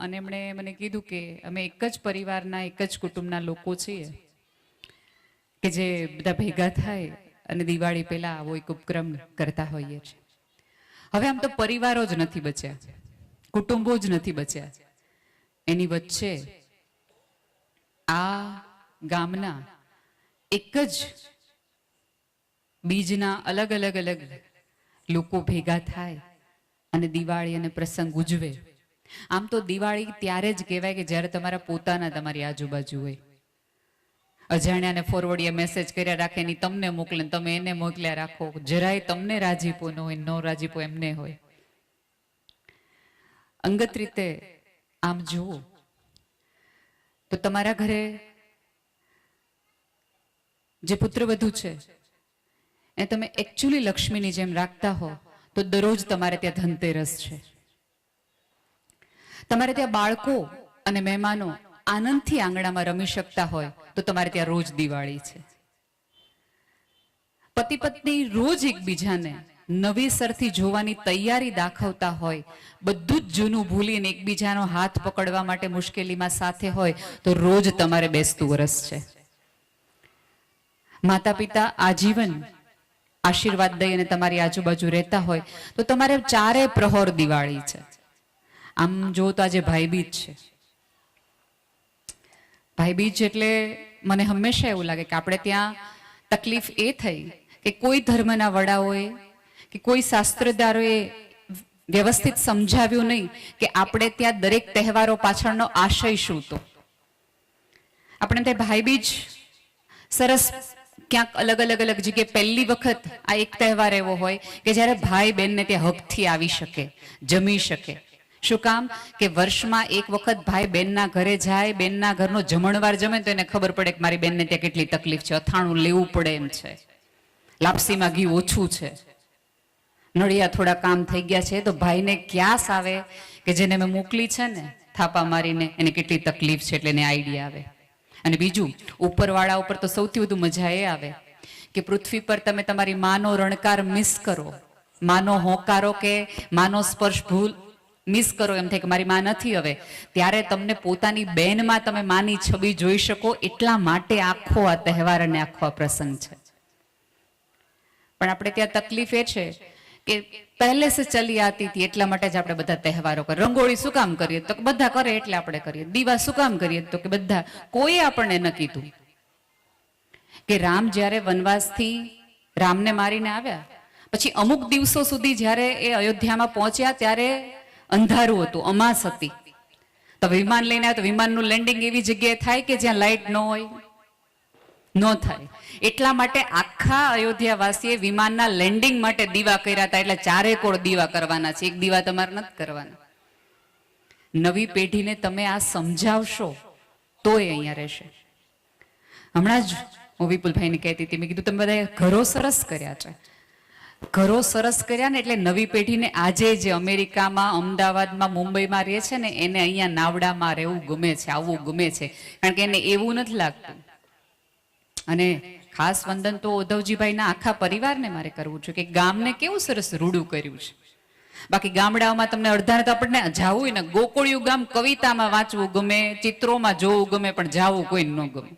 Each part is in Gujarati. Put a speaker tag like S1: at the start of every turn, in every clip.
S1: અને એમણે મને કીધું કે અમે એક જ પરિવારના એક જ કુટુંબના લોકો છીએ કે જે બધા ભેગા થાય અને દિવાળી પહેલા આવો એક ઉપક્રમ કરતા હોઈએ છીએ. હવે આમ તો પરિવારો જ નથી બચ્યા, કુટુંબો જ નથી બચ્યા, એની વચ્ચે આ ગામના એક જ બીજના અલગ અલગ અલગ લોકો ભેગા થાય અને દિવાળી અને પ્રસંગ ઉજવે. આમ તો દિવાળી ત્યારે જ કહેવાય કે જ્યારે તમારા પોતાના તમારી આજુબાજુ હોય. અજાણ્યાને ફોરવર્ડિયા મેસેજ કર્યા રાખે, ની તમને મોકલે, તમે એને મોકલ્યા રાખો, જરાય તમને રાજીપો ન હોય, નો રાજીપો એમને હોય. અંગત રીતે આમ જુઓ તો તમારા ઘરે જે પુત્રવધુ છે એ તમે એકચ્યુઅલી લક્ષ્મીની જેમ રાખતા હો તો દરરોજ તમારે ત્યાં ધનતેરસ છે. તમારે ત્યાં બાળકો અને મહેમાનો આનંદથી આંગણામાં રમી શકતા હોય તો તમારે ત્યાં રોજ દિવાળી છે. પતિ પત્ની રોજ એકબીજાને નવેસરથી જોવાની તૈયારી દાખવતા હોય, બધું જ જૂનું ભૂલીને એકબીજાનો હાથ પકડવા માટે મુશ્કેલીમાં સાથે હોય તો રોજ તમારે બેસતું વરસ છે. માતા પિતા આજીવન આશીર્વાદ દઈ અને તમારી આજુબાજુ રહેતા હોય તો તમારે ચારે પ્રહોર દિવાળી છે. આમ જો તો આજે ભાઈબીજ છે. ભાઈબીજ એટલે મને હંમેશા એવું લાગે કે આપણે ત્યાં તકલીફ એ થઈ કે કોઈ ધર્મના વડાઓએ કે કોઈ શાસ્ત્રદારોએ વ્યવસ્થિત સમજાવ્યું નહીં કે આપણે ત્યાં દરેક તહેવારો પાછળનો આશય શું. તો આપણે ત્યાં ભાઈબીજ સરસ ક્યાંક અલગ અલગ અલગ જગ્યાએ પહેલી વખત આ એક તહેવાર એવો હોય કે જ્યારે ભાઈ બહેનને ત્યાં હકથી આવી શકે, જમી શકે. શું કામ? કે વર્ષમાં એક વખત ભાઈ બેનના ઘરે જાય, બેનના ઘરનો જમણવાર જમે તો એને ખબર પડે કે મારી બેનને ત્યાં કેટલી તકલીફ છે, અથાણું લેવું પડે એમ છે, લાપસીમાં ઘી ઓછું છે, નળિયા થોડા કામ થઈ ગયા છે, તો ભાઈને ક્યાસ આવે કે જેને મેં મોકલી છે ને થાપા મારીને એને કેટલી તકલીફ છે, એટલે એને આઈડિયા આવે. અને બીજું, ઉપરવાળા ઉપર તો સૌથી વધુ મજા એ આવે કે પૃથ્વી પર તમે તમારી માનો રણકાર મિસ કરો, માનો હોંકારો કે માનો સ્પર્શ ભૂલ મિસ કરો, એમ થાય કે મારી માં નથી હવે, ત્યારે તમને પોતાની બેનમાં તમે માની છબી જોઈ શકો. એટલા માટે આખો આ તહેવાર અને આખો આ પ્રસંગ છે. પણ આપણે ત્યાં તકલીફ એ છે કે પહેલે સે ચલી આતી હતી એટલા માટે જ આપણે બધા તહેવારો કરીએ. રંગોળી શું કામ કરીએ? તો બધા કરે એટલે આપણે કરીએ. દીવા શું કામ કરીએ? તો કે બધા. કોઈ આપણને ન કીધું કે રામ જ્યારે વનવાસથી રામને મારીને આવ્યા પછી અમુક દિવસો સુધી જ્યારે એ અયોધ્યામાં પહોંચ્યા ત્યારે અંધારું હતું, અમાસ હતી. તો વિમાન લઈને આવ્યા તો વિમાનનું લેન્ડિંગ એવી જગ્યાએ થાય કે જ્યાં લાઇટ ન હોય, ન થાય. એટલા માટે આખા અયોધ્યાવાસીએ વિમાનના લેન્ડિંગ માટે દીવા કર્યા હતા. એટલે ચારે કોર દીવા કરવાના છે, એક દીવા તમારે નથી કરવાના. નવી પેઢીને તમે આ સમજાવશો તો એ અહીંયા રહેશે. હમણાં જ હું વિપુલભાઈને કહેતી હતી, મેં કીધું તમે બધા ઘરો સરસ કર્યા છે, ઘરો સરસ કર્યા ને એટલે નવી પેઢીને આજે જે અમેરિકામાં, અમદાવાદમાં, મુંબઈમાં રહે છે ને એને અહીંયા નાવડામાં રહેવું ગમે છે, આવવું ગમે છે, કારણ કે એને એવું નથી લાગતું. અને ખાસ વંદન તો ઉદ્ધવજીભાઈના આખા પરિવારને મારે કરવું છે કે ગામને કેવું સરસ રૂડું કર્યું છે. બાકી ગામડાઓમાં તમને અડધાને તો આપણને જાવું હોય ને, ગોકુળિયું ગામ કવિતામાં વાંચવું ગમે, ચિત્રોમાં જોવું ગમે, પણ જાવું કોઈ ન ગમે.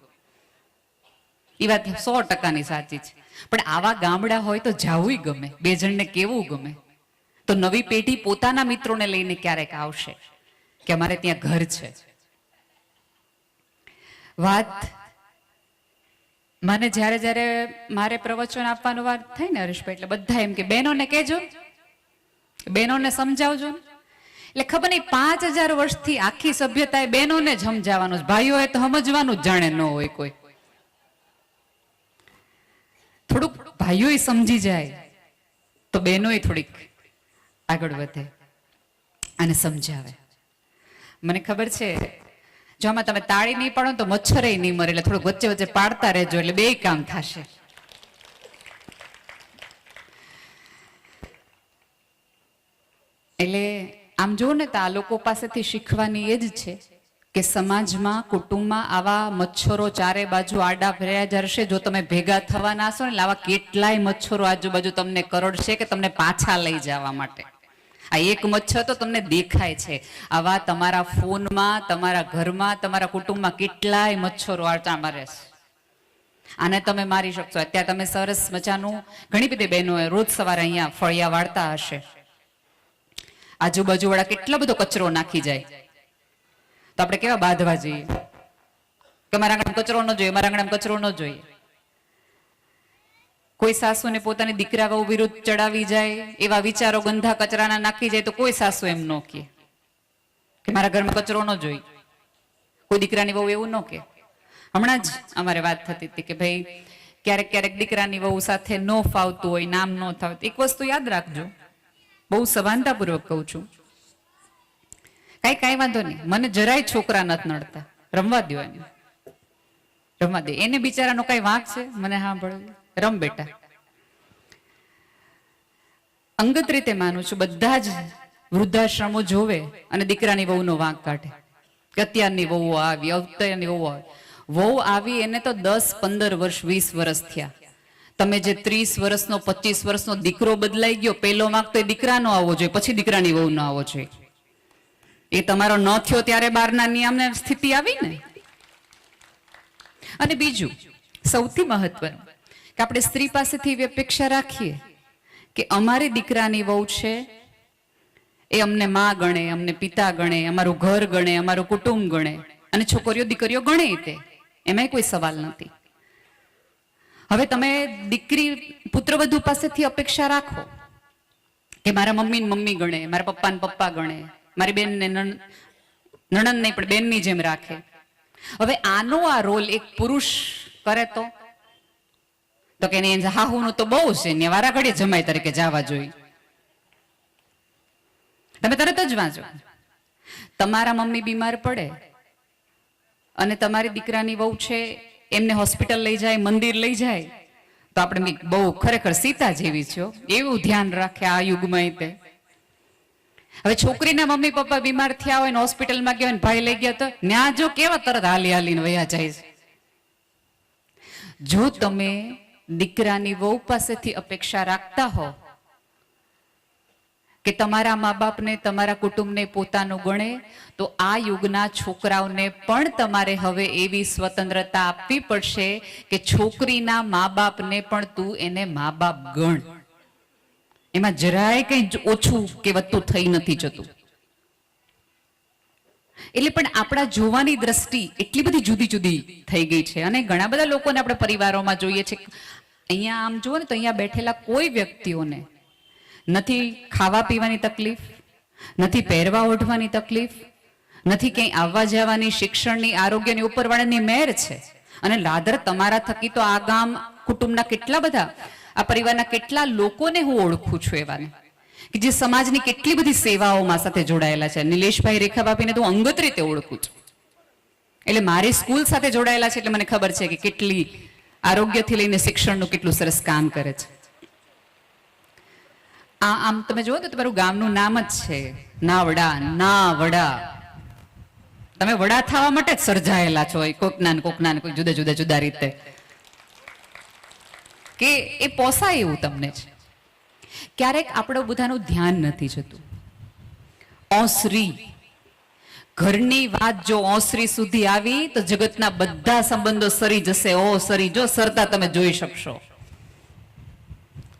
S1: એ વાત 100%ની સાચી છે. પણ આવા ગામડા હોય તો જાવું ગમે, બે જણને કેવું ગમે. તો નવી પેઢી પોતાના મિત્રોને લઈને ક્યારેક આવશે કે અમારે ત્યાં ઘર છે. વાત મને જ્યારે જ્યારે મારે પ્રવચન આપવાનો વાત થાય ને હરેશભાઈ, એટલે બધા એમ કે બહેનોને કહેજો, બહેનોને સમજાવજો. એટલે ખબર નહીં 5000 વર્ષથી આખી સભ્યતાએ બહેનોને જ સમજાવવાનું છે, ભાઈઓએ તો સમજવાનું જ જાણે ન હોય કોઈ. થોડુંક ભાઈઓ સમજી જાય તો બહેનો થોડીક આગળ વધે અને સમજાવે. મને ખબર છે જો આમાં તમે તાળી નહીં પાડો તો મચ્છરે નહીં મરે, એટલે થોડુંક વચ્ચે વચ્ચે પાડતા રહેજો એટલે બે કામ થશે. એટલે આમ જો ને તો આ લોકો પાસેથી શીખવાની એ જ છે કે સમાજમાં, કુટુંબમાં આવા મચ્છરો ચારે બાજુ આડા ભર્યા જ રહેશે. જો તમે ભેગા થવાના હશો ને આવા કેટલાય મચ્છરો આજુબાજુ તમને કરડશે કે તમને પાછા લઈ જવા માટે. આ એક મચ્છર તો તમને દેખાય છે. આવા તમારા ફોનમાં, તમારા ઘરમાં, તમારા કુટુંબમાં કેટલાય મચ્છરો આટા મારે છે. આને તમે મારી શકશો. અત્યારે તમે સરસ મજાનું, ઘણી બધી બહેનોએ રોજ સવારે અહીંયા ફળિયા વાળતા હશે. આજુબાજુ વાળા કેટલો બધો કચરો નાખી જાય, તો આપણે કેવા બાંધવા જોઈએ કે મારા આંગણામાં કચરો ન જોઈએ, મારા આંગણામાં કચરો ન જોઈએ. કોઈ સાસુને પોતાની દીકરા વહુ વિરુદ્ધ ચડાવી જાય, એવા વિચારો ગંધા કચરાના નાખી જાય, તો કોઈ સાસુ એમ ન કહે કે મારા ઘરમાં કચરો ન જોઈએ. કોઈ દીકરાની વહુ એવું ન કહે. હમણાં જ અમારે વાત થતી હતી કે ભાઈ ક્યારેક ક્યારેક દીકરાની વહુ સાથે ન ફાવતું હોય, નામ ન થતું. એક વસ્તુ યાદ રાખજો, બહુ સભાનતાપૂર્વક કહું છું, કાંઈ વાંધો નહીં, મને જરાય છોકરા નથી નડતા, રમવા દો એને, રમવા દે એને, બિચારાનો કઈ વાંક છે મને સાંભળવું, રમ બેટા. અંગત રીતે માનું છું, બધા જ વૃદ્ધાશ્રમો જોવે અને દીકરાની વહુનો વાંક કાઢે કે અત્યારની વહુ આવી, અત્યારની વહુ આવી. વહુ આવી એને તો 10, 15 વર્ષ, 20 વર્ષ થયા. તમે જે 30 વર્ષનો 25 વર્ષનો દીકરો બદલાઈ ગયો, પહેલો વાંક તો એ દીકરાનો આવવો જોઈએ, પછી દીકરાની વહુ નો આવવો જોઈએ. એ તમારો ન થયો ત્યારે બહારના નિયમને સ્થિતિ આવી ને. અને બીજું સૌથી મહત્વનું કે આપણે સ્ત્રી પાસેથી એવી અપેક્ષા રાખીએ કે અમારી દીકરાની વહુ છે એ અમને માં ગણે, અમને પિતા ગણે, અમારું ઘર ગણે, અમારું કુટુંબ ગણે. અને છોકરીઓ દીકરીઓ ગણે તે, એમાં કોઈ સવાલ નથી. હવે તમે દીકરી પુત્રવધુ પાસેથી અપેક્ષા રાખો કે મારા મમ્મી ને મમ્મી ગણે, મારા પપ્પા ને પપ્પા ગણે, મારી બેન ને નણંદ નહીં પણ બેનની જેમ રાખે. હવે આનો આ રોલ એક પુરુષ કરે તો કે હાહુનું તો બહુ છે ને, વારા ઘડીએ જમાઈ તરીકે જવા જોઈએ. તમે તરત જ વાંચો, તમારા મમ્મી બીમાર પડે અને તમારી દીકરાની વહુ છે એમને હોસ્પિટલ લઈ જાય, મંદિર લઈ જાય, તો આપણે બહુ ખરેખર સીતા જેવી છો એવું ધ્યાન રાખે આ યુગમાં. તે હવે છોકરીના મમ્મી પપ્પા બીમાર થયા હોય ને હોસ્પિટલમાં ગયા હોય ને ભાઈ લઈ ગયા, તો ન્યા જો કેવા તરત હાલી હાલીને વયા જાય છે. જો તમે દીકરાની વહુ પાસેથી અપેક્ષા રાખતા હો કે તમારા મા બાપને, તમારા કુટુંબને પોતાનું ગણે, તો આ યુગના છોકરાઓને પણ તમારે હવે એવી સ્વતંત્રતા આપવી પડશે કે છોકરીના મા બાપને પણ તું એને મા બાપ ગણ. એમાં જરાય કઈ ઓછું કે વધતું થઈ નથી જતું. એટલે પણ આપણા જોવાની દ્રષ્ટિ એટલી બધી જુદી જુદી થઈ ગઈ છે. અને ઘણા બધા લોકોને આપણે પરિવારોમાં જોઈએ છે, અહીંયા આમ જુઓ ને તો અહીંયા બેઠેલા કોઈ વ્યક્તિઓને નથી ખાવા પીવાની તકલીફ, નથી પહેરવા ઓઢવાની તકલીફ, નથી ક્યાંય આવવા જવાની, શિક્ષણની, આરોગ્યની, ઉપરવાળાની મહેર છે. અને લાદર તમારા થકી તો આ ગામ કુટુંબના કેટલા બધા, આ પરિવારના કેટલા લોકોને હું ઓળખું છું એવાને કે જે સમાજની કેટલી બધી સેવાઓમાં સાથે જોડાયેલા છે. નિલેશભાઈ રેખાબાપીને તો અંગત રીતે ઓળખું છું, એટલે મારી સ્કૂલ સાથે જોડાયેલા છે, એટલે મને ખબર છે કે કેટલી આરોગ્યથી લઈને શિક્ષણનું કેટલું સરસ કામ કરે છે. આમ તમે જુઓ તો તમારું ગામનું નામ જ છે નાવડા. ના વડા, તમે વડા થવા માટે જ સર્જાયેલા છો, કોકના કોઈ જુદા જુદા રીતે, કે એ પોસાય એવું તમને છે. ક્યારેક આપણું બધાનું ધ્યાન નથી જતું. ઓસરી, ઘરની વાત જો ઓસરી સુધી આવી તો જગતના બધા સંબંધો સરી જશે. ઓ સરી, જો સરતા તમે જોઈ શકશો.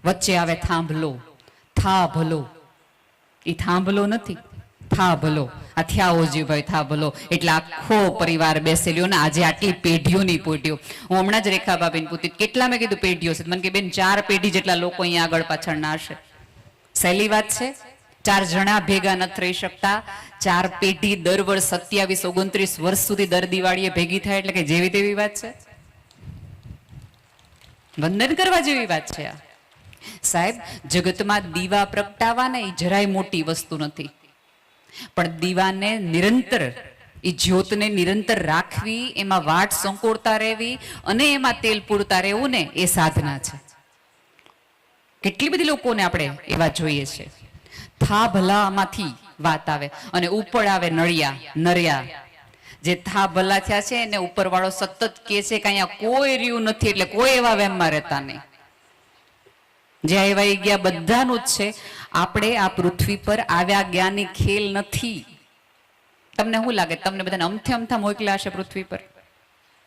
S1: વચ્ચે આવે થાંભલો, થા ભલો. એ થાંભલો નથી, થા ભલો. આ થયા ઓજીભાઈ થા ભલો, એટલે આખો પરિવાર બેસેલ્યો ને. આજે આટલી પેઢીઓની પેઢીઓ, હું હમણાં જ રેખાબાબેન પૂછી કેટલા મેં કીધું પેઢીઓ છે, મને કે બેન 4 પેઢી જેટલા લોકો અહીંયા આગળ પાછળ ના હશે. સહેલી વાત છે? 4 જણા ભેગા નથી રહી શકતા. 4 પેઢી દર વર્ષ 27, 29 વર્ષ સુધી દર દિવાળીએ ભેગી થાય એટલે કે જેવી તેવી વાત છે? વંદન કરવા જેવી વાત છે આ. સાહેબ, જગતમાં દીવા પ્રગટાવાના એ જરાય મોટી વસ્તુ નથી, પણ દીવાને નિરંતર, એ જ્યોતને નિરંતર રાખવી, એમાં વાટ સંકોરતા રહેવી અને એમાં તેલ પૂરતા રહેવું ને, એ સાધના છે. કેટલી બધી લોકોને આપણે એવા જોઈએ છે. થા ભલામાંથી વાત આવે અને ઉપર આવે નળિયા, નરિયા. જે થા ભલા થયા છે એને ઉપરવાળો સતત કહે છે કે અહીંયા કોઈ રહ્યું નથી, એટલે કોઈ એવા વેમમાં રહેતા નહીં. જે આવ્યા ગયા બધાનું જ છે. આપણે આ પૃથ્વી પર આવ્યા જ્ઞાની ખેલ નથી. તમને શું લાગે, તમને બધાને અમથે અમથા મોકલ્યા હશે પૃથ્વી પર?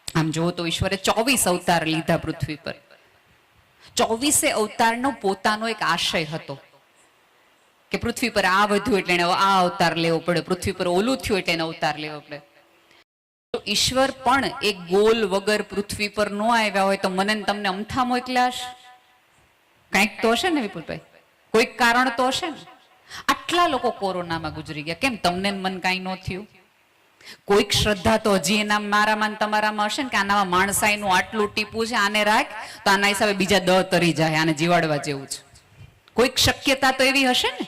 S1: આમ જુઓ તો ઈશ્વરે 24 અવતાર લીધા પૃથ્વી પર. 24 અવતારનો પોતાનો એક આશય હતો કે પૃથ્વી પર આ વધ્યું એટલે એને આ અવતાર લેવો પડે, પૃથ્વી પર ઓલું થયું એટલે એને અવતાર લેવો પડે. તો ઈશ્વર પણ એક ગોલ વગર પૃથ્વી પર ન આવ્યા હોય તો મને ને તમને અમથા મોકલ્યા હશે? કંઈક તો હશે ને વિપુલભાઈ, કોઈક કારણ તો હશે ને. આટલા લોકો કોરોનામાં ગુજરી ગયા, કેમ તમને મન કાંઈ ન થયું? કોઈક શ્રદ્ધા તો હજી એના મારામાં તમારામાં હશે ને કે આનામાં માણસાઈનું આટલું ટીપું છે, આને રાખ તો આના હિસાબે બીજા 10 તરી જાય, આને જીવાડવા જેવું છે. કોઈક શક્યતા તો એવી હશે ને.